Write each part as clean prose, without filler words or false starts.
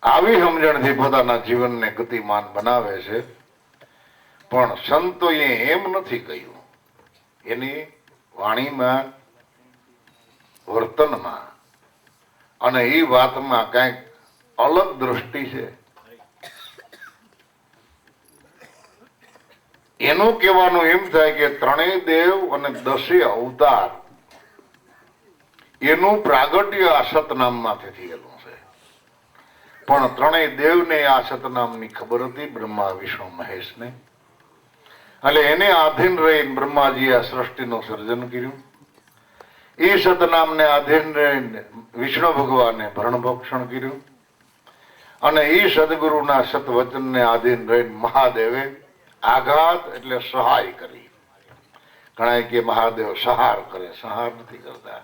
આવી સમજણથી પોતાના જીવનને ગતિમાન બનાવે છે. પણ સંતોએ એમ નથી કહ્યું. એની વાણીમાં, વર્તનમાં અને એ વાતમાં કંઈક અલગ દ્રષ્ટિ છે. એનું કહેવાનું એમ થાય કે ત્રણેય દેવ અને 10 અવતાર એનું પ્રાગટ્ય આ સતનામમાંથી થયેલું છે. પણ ત્રણેય દેવને આ સતનામની ખબર હતી, બ્રહ્મા, વિષ્ણુ, મહેશને. એટલે એને આધીન રહીને બ્રહ્માજીએ આ સૃષ્ટિનું સર્જન કર્યું. એ સતનામને આધીન રહીને વિષ્ણુ ભગવાને ભરણભક્ષણ કર્યું. અને એ સદગુરુના સતવચનને આધીન રહીને મહાદેવે આઘાત એટલે સહાય કરી. ઘણા કે મહાદેવ સહાર કરે, સહાર નથી કરતા,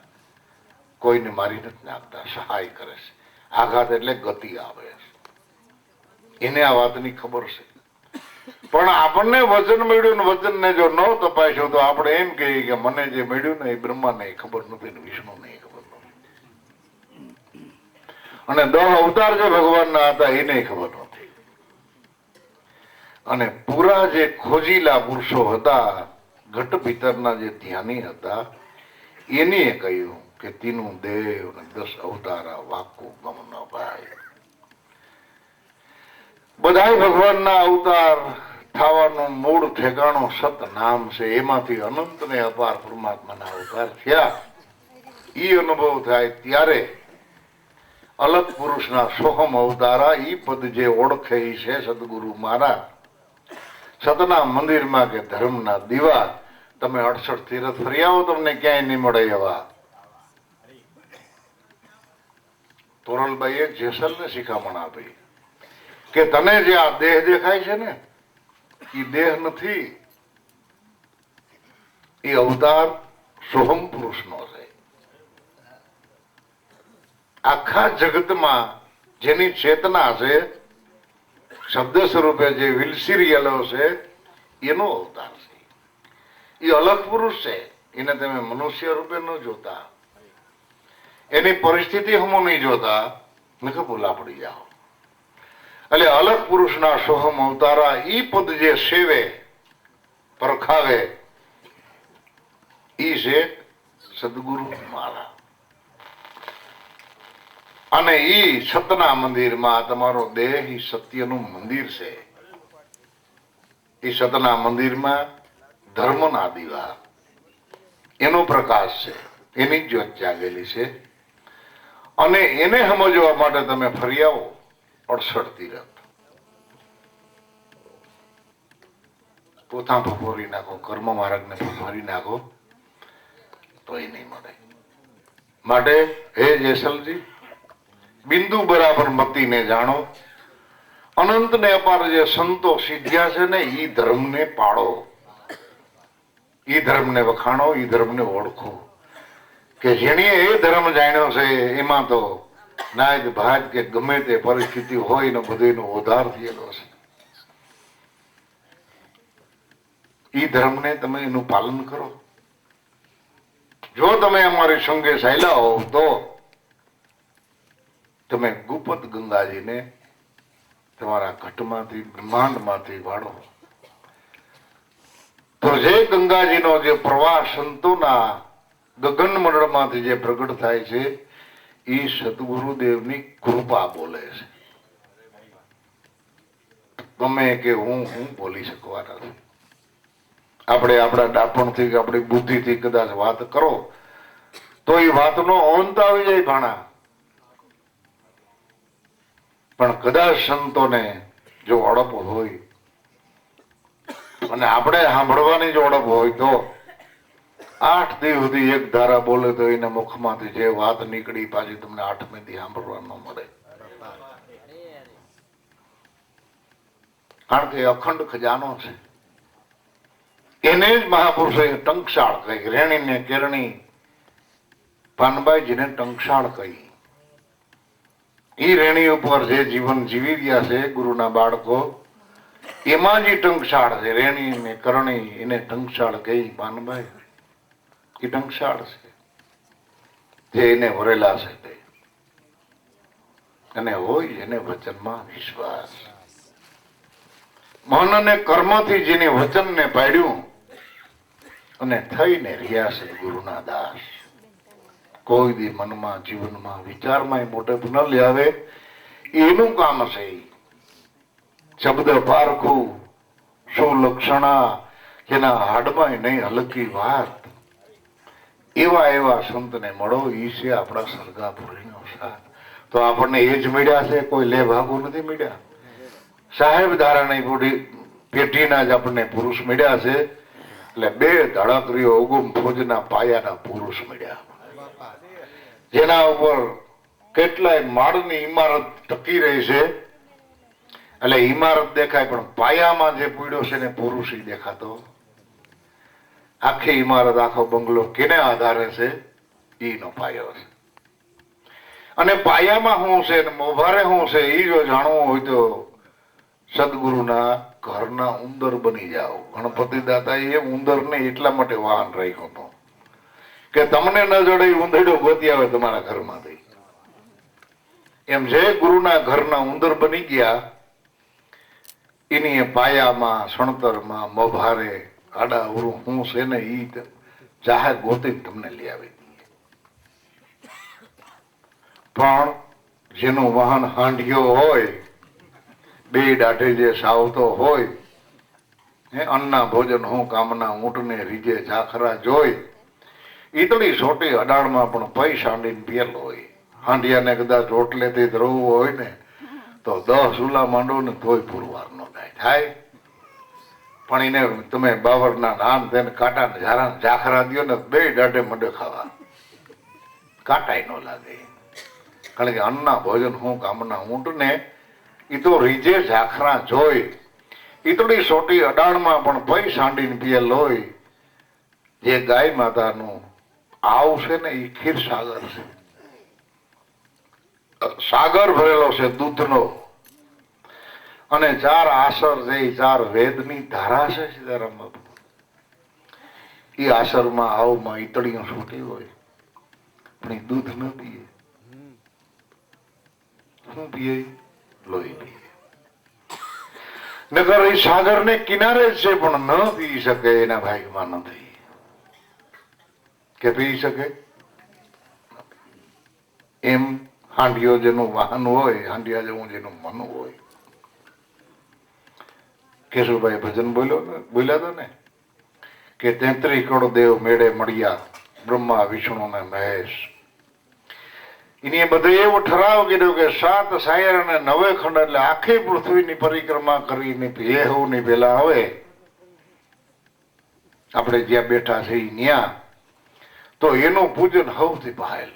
કોઈને મારી નથી નાખતા, સહાય કરે છે. આઘાત એટલે ગતિ આવે. એને આ વાતની ખબર છે. પણ આપણને વચન મળ્યું ને વચનને જો ન તપાસ્યું તો આપણે એમ કહીએ કે મને જે મળ્યું ને એ બ્રહ્માને ખબર નથી ને વિષ્ણુને ખબર નથી, અને 10 અવતાર જે ભગવાનના હતા એને ખબર નથી. અને પૂરા જે ખોજીલા પુરુષો હતા, ઘટ ભીતરના જે ધ્યાની હતા, એને કહ્યું કે તીનું દેવ ને 10 અવતારા વાકુ ગમ ન ભાઈ. બધા ભગવાનના અવતાર થવાનું મૂળ ઠેકાણું સતનામ છે. એમાંથી અનંત ને અપાર પરમાત્માના અવતાર થયા. એ અનુભવ થાય ત્યારે અલગ પુરુષના સોહમ અવતારા ઈ પદ જે ઓળખે ઈ છે સદગુરુ મારા. સતના મંદિરમાં કે ધર્મના દીવા, તમે 68 તીરથ ફરી આવો, તમને ક્યાંય નહીં મળે એવા. તોરલબાઈએ જેસલને શિખામણ આપી કે તને જે આ દેહ દેખાય છે ને, એ દેહ નથી, એ અવતાર સોહમ પુરુષનો છે. આખા જગતમાં જેની ચેતના છે, શબ્દ સ્વરૂપે જે વિલસીરિયેલો છે, એનો અવતાર છે. એ અલગ પુરુષ છે. એને તમે મનુષ્ય રૂપે ન જોતા, એની પરિસ્થિતિ હમો નહીં જોતા, નકે ભૂલા પડી જાઓ. એટલે અલગ પુરુષના સોહમ અવતારા ઈ પદ જે સેવે, પરખાવે, ઈ છે સદગુરુ મારા. અને ઈ સતના મંદિરમાં તમારો દેહ ઈ સત્યનું મંદિર છે. એ સતના મંદિરમાં ધર્મના દીવા, એનો પ્રકાશ છે, એની જ્યોત જાગેલી છે. અને એને સમજવા માટે તમે ફરી આવો 68 તીરથ. પોતા ફફોરી નાખો, કર્મ માર્ગને ફફોરી નાખો તો એ નહીં મળે. માટે હે જેસલજી, બિંદુ બરાબર મતીને જાણો. અનંત ને અપાર જે સંતો સિદ્ધ્યા છે ને, ઈ ધર્મને પાળો, ઈ ધર્મને વખાણો, ઈ ધર્મને ઓળખો. કે જેણીએ એ ધર્મ જાણ્યો છે એમાં તો નાયક ભાત કે ગમે તે પરિસ્થિતિ હોય ને બધું ઉધાર થયેલો છે. ઈ ધર્મને તમે એનું પાલન કરો. જો તમે અમારી સંગે ચાલ્યા હોવ તો તમે ગુપત ગંગાજીને તમારા ઘટમાંથી, બ્રહ્માંડમાંથી વાળો. તો જે ગંગાજીનો જે પ્રવાહ સંતોના ગગન મંડળમાંથી જે પ્રગટ થાય છે, એ સદગુરુદેવની કૃપા બોલે છે. તમે કે હું બોલી શકવાના નથી. આપણે આપણા ડાપણથી કે આપણી બુદ્ધિથી કદાચ વાત કરો તો એ વાતનો અંત આવી જાય ઘણા. પણ કદાચ સંતોને જો ઓળપ હોય અને આપણે સાંભળવાની જ ઓળપ હોય તો 8 દી સુધી એક ધારા બોલે તો એના મુખમાંથી જે વાત નીકળી પાછી તમને 8મી દી સાંભળવા ન મળે. કારણ કે અખંડ ખજાનો છે. એને જ મહાપુરુષોએ ટંકશાળ કહી. રેણીને કેરણી પાનબાઈજીને ટંકશાળ કહી. એ રેણી ઉપર જે જીવન જીવી રહ્યા છે ગુરુના બાળકો, એમાં જ ટંકશાળ છે. રેણી ને કરણી એને ટંકશાળ કહી. પાનબાઈ એ ટંકશાળ છે, જે એને વરેલા છે તે. અને હોય એને વચનમાં વિશ્વાસ. મન અને કર્મથી જેને વચનને પાડ્યું અને થઈને રહ્યા સદગુરુના દાસ. કોઈ દી મનમાં જીવનમાં વિચારમાં મોટેપ ન લે આવે એનું કામ છે. શબ્દ પારખું સુલક્ષણા જેના હાડમાં નહીં હલકી વાત એવા એવા સંતને મળો. ઈ છે આપણા સરગાપુરીનો સાથ. તો આપણને એ જ મળ્યા છે, કોઈ લે ભાગું નથી મળ્યા. સાહેબ ધારાની પેટીના જ આપણને પુરુષ મળ્યા છે. એટલે બે ધડાકરીઓ ઉગમ ફોજના પાયાના પુરુષ મળ્યા, જેના ઉપર કેટલાય માળની ઇમારત ટકી રહી છે. એટલે ઇમારત દેખાય પણ પાયામાં જે પીડ્યો છે ને પુરુષ દેખાતો. આખી ઇમારત આખો બંગલો કેને આધારે છે? ઈનો પાયો છે. અને પાયામાં શું છે ને મોભારે શું છે એ જો જાણવું હોય તો સદગુરુના ઘરના ઉંદર બની જાઓ. ગણપતિ દાદા એ ઉંદર ને એટલા માટે વાહન રાખ્યો હતો કે તમને ન જડે ઉંદરડો ગોતી આવે તમારા ઘરમાંથી. એમ જે ગુરુના ઘરના ઉંદર બની ગયા એની પાયામાં સણતરમાં મોભારે આડા ઉરું શું છે ને ઈ ચાહે ગોતી તમને લઈ આવી દઈએ. પણ જેનું વાહન હાંડિયો હોય, બે દાઢે જે સાવતો હોય, અન્ના ભોજન હું કામના ઊંટને રીજે ઝાખરા જોઈ, ઈતળી સોટી અડાણમાં પણ પૈ સાંડીને પેલ હોય. હાંડિયાને કદાચ રોટલેથી ધરવું હોય ને તો 10 ચૂલા માંડો ને તોય પુરવાર નો થાય. પણ એને તમે બાવરના નામ તેને કાંટા ઝારા ઝાખરા દો ને બે દાઢે મંડે ખાવા, કાંટાય ન લાગે. કારણ કે અન્ના ભોજન હું કામના ઊંટને એ તો રીજે ઝાખરા જોઈ, ઈતળી સોટી અડાણમાં પણ પૈ સાંડીને પિયલ હોય. જે ગાય માતાનું આવ છે ને એ ખીર સાગર છે, સાગર ભરેલો છે દૂધનો. અને 4 આસર છે, 4 વેદની ધારા છે સીતારામ બાપુ. એ આસરમાં આવમાં ઈતળીઓ છૂટી હોય પણ એ દૂધ ન પીએ. શું પીએ? લોહી પીએ. નગર એ સાગર ને કિનારે જ છે પણ ન પી શકે, એના ભાગમાં નથી. કે પી શકે? એમ હાંડિયો જેનું વાહન હોય, હાંડિયા જેવું જેનું મન હોય. કેશુભાઈ ભજન બોલ્યા હતા ને કે 33 કરોડ દેવ મેળે મળ્યા, બ્રહ્મા વિષ્ણુ ને મહેશ. એને બધે એવો ઠરાવ કર્યો કે 7 સાયર અને 9 ખંડ એટલે આખી પૃથ્વીની પરિક્રમા કરીને ની પેલા આવે આપણે જ્યાં બેઠા છે ત્યાં, તો એનું પૂજન સૌથી પહેલ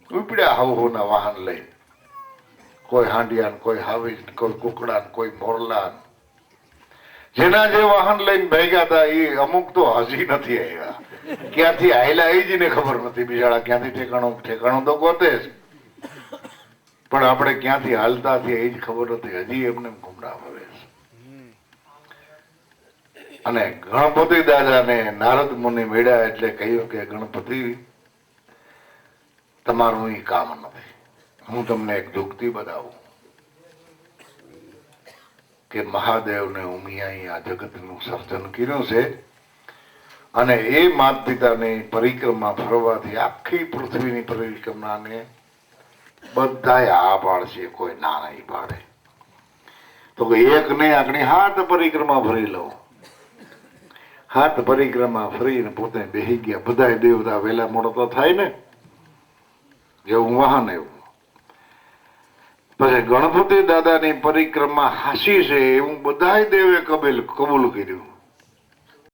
ઉપડ્યા હવના વાહન લઈ. કોઈ હાંડિયા, કોઈ હાવી, કોઈ કુકડા, કોઈ મોરલા. જેના જે વાહન લઈને ભેગા હતા એ અમુક તો હજી નથી આવ્યા. ક્યાંથી આયલા એ જ ને ખબર નથી. બિચારા ક્યાંથી ઠેકાણું તો ગોતે જ, પણ આપણે ક્યાંથી હાલતા એ જ ખબર નથી. હજી એમને ગુમરાહ ફરે છે. અને ગણપતિ દાદાને નારદ મુનિ મળ્યા એટલે કહ્યું કે ગણપતિ તમારું એ કામ નથી. હું તમને એક દુઃખથી બતાવું કે મહાદેવને ઉમિયા આ જગતનું સર્જન કર્યું છે અને એ માતા પિતાની પરિક્રમા ફરવાથી આખી પૃથ્વીની પરિક્રમાને બધા આ પાડશે, કોઈ ના નહીં પાડે. તો એક ને આંકડી 7 પરિક્રમા ફરી લો. 7 પરિક્રમા ફરીને પોતે બેહી ગયા. બધા દેવતા વેલા મોડો તો થાય ને, જેવું વાહન એવું. પછી ગણપતિ દાદાની પરિક્રમા હાસી છે એવું બધા દેવે કબૂલ કર્યું.